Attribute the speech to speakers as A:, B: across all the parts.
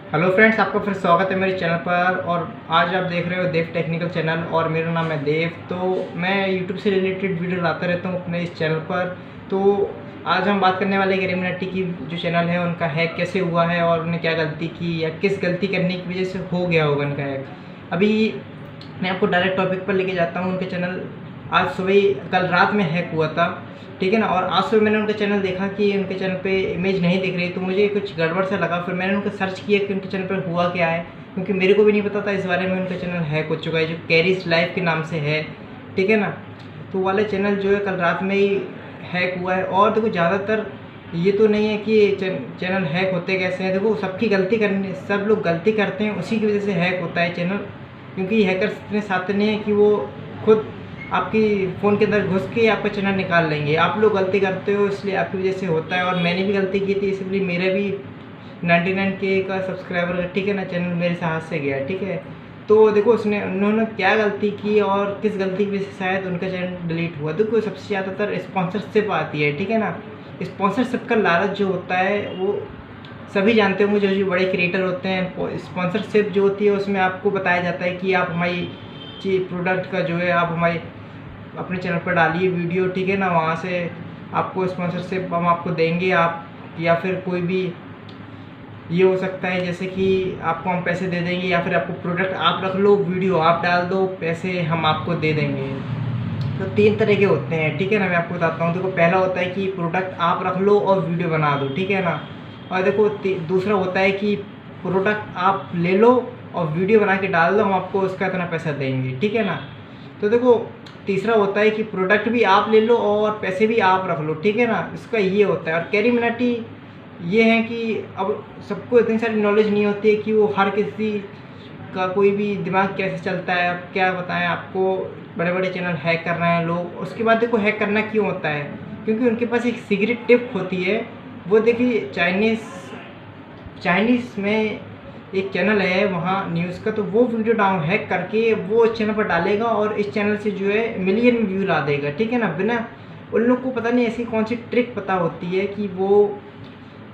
A: Hello friends, आपका फिर स्वागत है मेरे चैनल पर। और आज आप देख रहे हो देव टेक्निकल चैनल और मेरा नाम है देव। तो मैं यूट्यूब से रिलेटेड वीडियो लाता रहता हूँ अपने इस चैनल पर। तो आज हम बात करने वाले कैरीमिनाटी की जो चैनल है उनका हैक कैसे हुआ है और उन्हें क्या गलती की या किस गलती करने की वजह से हो गया होगा उनका हैक। अभी मैं आपको डायरेक्ट टॉपिक पर लेके जाता हूँ। उनके चैनल आज सुबह कल रात में हैक हुआ था, ठीक है ना। और आज सुबह मैंने उनका चैनल देखा कि उनके चैनल पे इमेज नहीं दिख रही, तो मुझे कुछ गड़बड़ सा लगा। फिर मैंने उनका सर्च किया कि उनके चैनल पर हुआ क्या है, क्योंकि मेरे को भी नहीं पता था इस बारे में। उनका चैनल हैक हो चुका है जो कैरीज लाइव के नाम से है, ठीक है ना। तो वाले चैनल जो है कल रात में ही हैक हुआ है। और देखो ज़्यादातर ये तो नहीं है कि चैनल हैक होते कैसे हैं। देखो सबकी गलती करने, सब लोग गलती करते हैं, उसी की वजह से हैक होता है चैनल। क्योंकि हैकर्स इतने साथ नहीं है कि वो खुद आपकी फ़ोन के अंदर घुस के आपका चैनल निकाल लेंगे। आप लोग गलती करते हो इसलिए आपकी वजह से होता है। और मैंने भी गलती की थी, इसलिए मेरा भी 99K का सब्सक्राइबर, ठीक है ना, चैनल मेरे से हाथ से गया, ठीक है। तो देखो उन्होंने क्या गलती की और किस गलती की वजह से शायद उनका चैनल डिलीट हुआ। देखो सबसे ज़्यादातर स्पॉन्सरशिप आती है, ठीक है ना। स्पॉन्सरशिप का लालच जो होता है वो सभी जानते होंगे, जो बड़े क्रिएटर होते हैं। स्पॉन्सरशिप जो होती है उसमें आपको बताया जाता है कि आप हमारी प्रोडक्ट का जो है आप हमारे अपने चैनल पर डालिए वीडियो, ठीक है ना। वहाँ से आपको स्पॉन्सरशिप हम आपको देंगे, आप या फिर कोई भी ये हो सकता है जैसे कि आपको हम पैसे दे देंगे, या फिर आपको प्रोडक्ट आप रख लो, वीडियो आप डाल दो, पैसे हम आपको दे देंगे। तो 3 तरह के होते हैं, ठीक है ना। मैं आपको बताता हूँ। देखो पहला होता है कि प्रोडक्ट आप रख लो और वीडियो बना दो, ठीक है ना। और देखो दूसरा होता है कि प्रोडक्ट आप ले लो और वीडियो बना के डाल दो, हम आपको उसका इतना पैसा देंगे, ठीक है ना। तो देखो तीसरा होता है कि प्रोडक्ट भी आप ले लो और पैसे भी आप रख लो, ठीक है ना। इसका ये होता है। और कैरीमिनाटी ये है कि अब सबको इतनी सारी नॉलेज नहीं होती है कि वो हर किसी का कोई भी दिमाग कैसे चलता है। अब क्या बताएं आपको, बड़े बड़े चैनल हैक कर रहे हैं लोग। उसके बाद देखो हैक करना क्यों होता है, क्योंकि उनके पास एक सीक्रेट टिप होती है। वो देखिए चाइनीज़ में एक चैनल है वहाँ न्यूज़ का, तो वो वीडियो डाउन हैक करके वो इस चैनल पर डालेगा और इस चैनल से जो है मिलियन में व्यू ला देगा, ठीक है ना। बिना उन लोग को पता नहीं ऐसी कौन सी ट्रिक पता होती है कि वो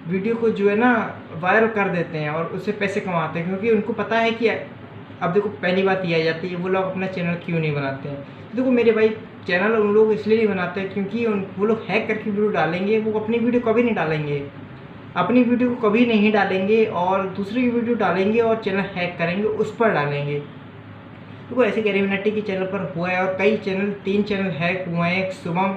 A: वीडियो को जो है ना वायरल कर देते हैं और उससे पैसे कमाते हैं। क्योंकि उनको पता है कि अब देखो पहली बात ये आ जाती है, वो लोग अपना चैनल क्यों नहीं बनाते हैं। तो देखो मेरे भाई, चैनल उन लोग इसलिए नहीं बनाते हैं क्योंकि वो लोग हैक करके वीडियो डालेंगे, वो अपनी वीडियो कभी नहीं डालेंगे, अपनी वीडियो को कभी नहीं डालेंगे और दूसरी की वीडियो डालेंगे और चैनल हैक करेंगे, उस पर डालेंगे। तो ऐसे कैरीमिनाटी के चैनल पर हुआ है। और कई चैनल, 3 चैनल हैक हुए हैं। एक शुभम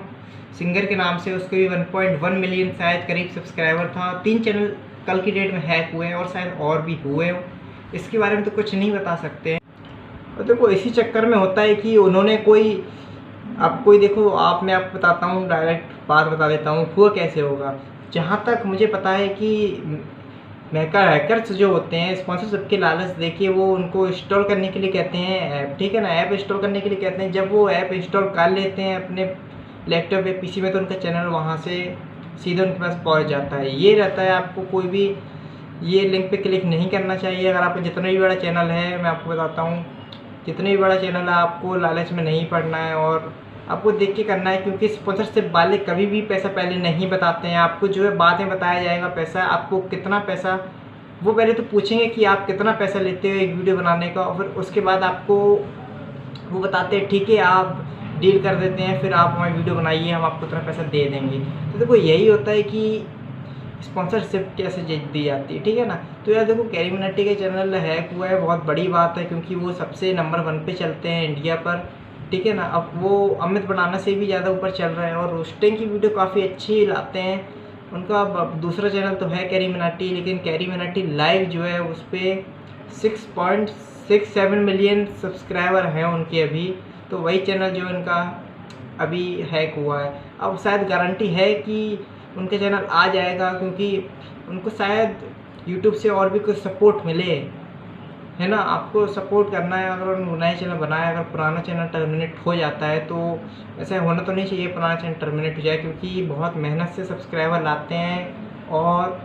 A: सिंगर के नाम से, उसको भी 1.1 मिलियन शायद करीब सब्सक्राइबर था। 3 चैनल कल की डेट में हैक हुए हैं और शायद और भी हुए हैं। इसके बारे में तो कुछ नहीं बता सकते हैं। और देखो इसी चक्कर में होता है कि उन्होंने देखो मैं आपको बताता हूँ, डायरेक्ट बात बता देता हूँ हुआ कैसे होगा। जहाँ तक मुझे पता है कि हैकर्स जो होते हैं स्पॉन्सरशिप के लालच देखिए वो उनको इंस्टॉल करने के लिए कहते हैं ऐप, ठीक है ना। ऐप इंस्टॉल करने के लिए कहते हैं। जब वो ऐप इंस्टॉल कर लेते हैं अपने लैपटॉप या पीसी में, तो उनका चैनल वहाँ से सीधे उनके पास पहुँच जाता है। ये रहता है, आपको कोई भी ये लिंक पे क्लिक नहीं करना चाहिए। अगर आपका जितना भी बड़ा चैनल है, मैं आपको बताता हूँ, जितना भी बड़ा चैनल है आपको लालच में नहीं पड़ना है और आपको देख के करना है। क्योंकि स्पॉन्सरशिप वाले कभी भी पैसा पहले नहीं बताते हैं आपको, जो है बाद में बताया जाएगा पैसा आपको कितना पैसा। वो पहले तो पूछेंगे कि आप कितना पैसा लेते हो एक वीडियो बनाने का, और फिर उसके बाद आपको वो बताते हैं ठीक है आप डील कर देते हैं, फिर आप हमारी वीडियो बनाइए, हम आपको इतना पैसा दे देंगे। तो देखो यही होता है कि स्पॉन्सरशिप कैसे दी जाती है, ठीक है ना। तो यार देखो कैरीमिनाटी का चैनल हैक हुआ है, बहुत बड़ी बात है, क्योंकि वो सबसे नंबर 1 पे चलते हैं इंडिया पर, ठीक है ना। अब वो अमित बनाना से भी ज़्यादा ऊपर चल रहा है और रोस्टिंग की वीडियो काफ़ी अच्छी लाते हैं। उनका दूसरा चैनल तो है कैरीमिनाटी, लेकिन कैरीमिनाटी लाइव जो है उस पर 6.67 मिलियन सब्सक्राइबर हैं उनके अभी। तो वही चैनल जो उनका अभी हैक हुआ है। अब शायद गारंटी है कि उनका चैनल आ जाएगा, क्योंकि उनको शायद यूट्यूब से और भी कुछ सपोर्ट मिले, है ना। आपको सपोर्ट करना है। अगर नया चैनल बनाया, अगर पुराना चैनल टर्मिनेट हो जाता है तो ऐसा होना तो नहीं चाहिए पुराना चैनल टर्मिनेट हो जाए, क्योंकि बहुत मेहनत से सब्सक्राइबर लाते हैं और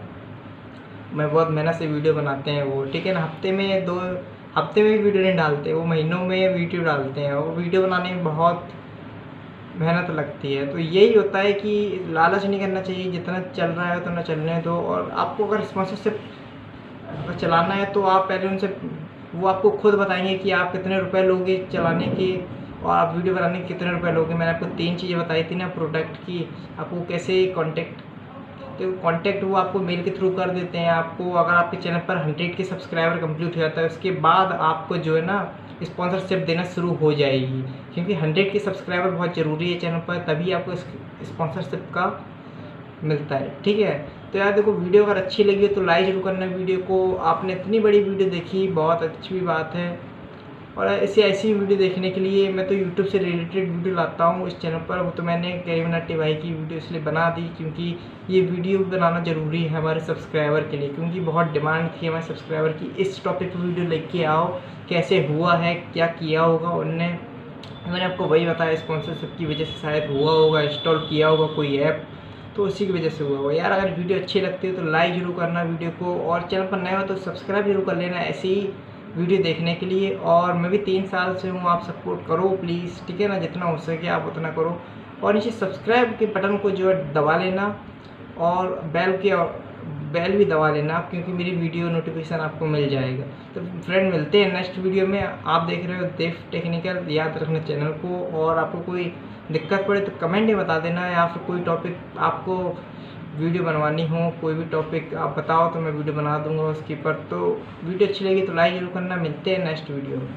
A: बहुत मेहनत से वीडियो बनाते हैं वो, ठीक है ना। हफ्ते में भी वीडियो नहीं डालते, वो महीनों में वीडियो डालते हैं और वीडियो बनाने में बहुत मेहनत लगती है। तो यही होता है कि लालच नहीं करना चाहिए, जितना चल रहा है उतना चलने दो। और आपको अगर और चलाना है तो आप पहले उनसे, वो आपको खुद बताएंगे कि आप कितने रुपए लोगे चलाने के और आप वीडियो बनाने के कितने रुपए लोगे। मैंने आपको 3 चीज़ें बताई थी ना प्रोडक्ट की, आपको कैसे कॉन्टेक्ट, तो कॉन्टैक्ट वो आपको मेल के थ्रू कर देते हैं। आपको अगर आपके चैनल पर 100 के सब्सक्राइबर कंप्लीट हो जाता है उसके बाद आपको जो है ना स्पॉन्सरशिप देना शुरू हो जाएगी, क्योंकि 100 के सब्सक्राइबर बहुत ज़रूरी है चैनल पर, तभी आपको स्पॉन्सरशिप का मिलता है। ठीक है, तो यार देखो, वीडियो अगर अच्छी लगी हो तो लाइक जरूर करना वीडियो को। आपने इतनी बड़ी वीडियो देखी, बहुत अच्छी बात है। और ऐसी वीडियो देखने के लिए मैं तो यूट्यूब से रिलेटेड वीडियो लाता हूँ इस चैनल पर। वो तो मैंने कैरीमिनाटी भाई की वीडियो इसलिए बना दी क्योंकि ये वीडियो बनाना ज़रूरी है हमारे सब्सक्राइबर के लिए, क्योंकि बहुत डिमांड थी हमारे सब्सक्राइबर की, इस टॉपिक पर वीडियो लेके आओ, कैसे हुआ है, क्या किया होगा उनने। मैंने आपको वही बताया, स्पॉन्सरशिप की वजह से शायद हुआ होगा, इंस्टॉल किया होगा कोई ऐप, तो उसी की वजह से हुआ होगा। यार अगर वीडियो अच्छी लगती है तो लाइक जरूर करना वीडियो को, और चैनल पर नए हो तो सब्सक्राइब जरूर कर लेना ऐसी वीडियो देखने के लिए। और मैं भी 3 साल से हूँ, आप सपोर्ट करो प्लीज़, ठीक है ना, जितना हो सके आप उतना करो। और नीचे सब्सक्राइब के बटन को जो है दबा लेना, और बेल भी दबा लेना आप, क्योंकि मेरी वीडियो नोटिफिकेशन आपको मिल जाएगा। तो फ्रेंड मिलते हैं नेक्स्ट वीडियो में। आप देख रहे हो देव टेक्निकल, याद रखना चैनल को। और आपको कोई दिक्कत पड़े तो कमेंट में बता देना, या फिर कोई टॉपिक आपको वीडियो बनवानी हो, कोई भी टॉपिक आप बताओ तो मैं वीडियो बना दूंगा उसके पर। तो वीडियो अच्छी लगी तो लाइक जरूर करना। मिलते हैं नेक्स्ट वीडियो में।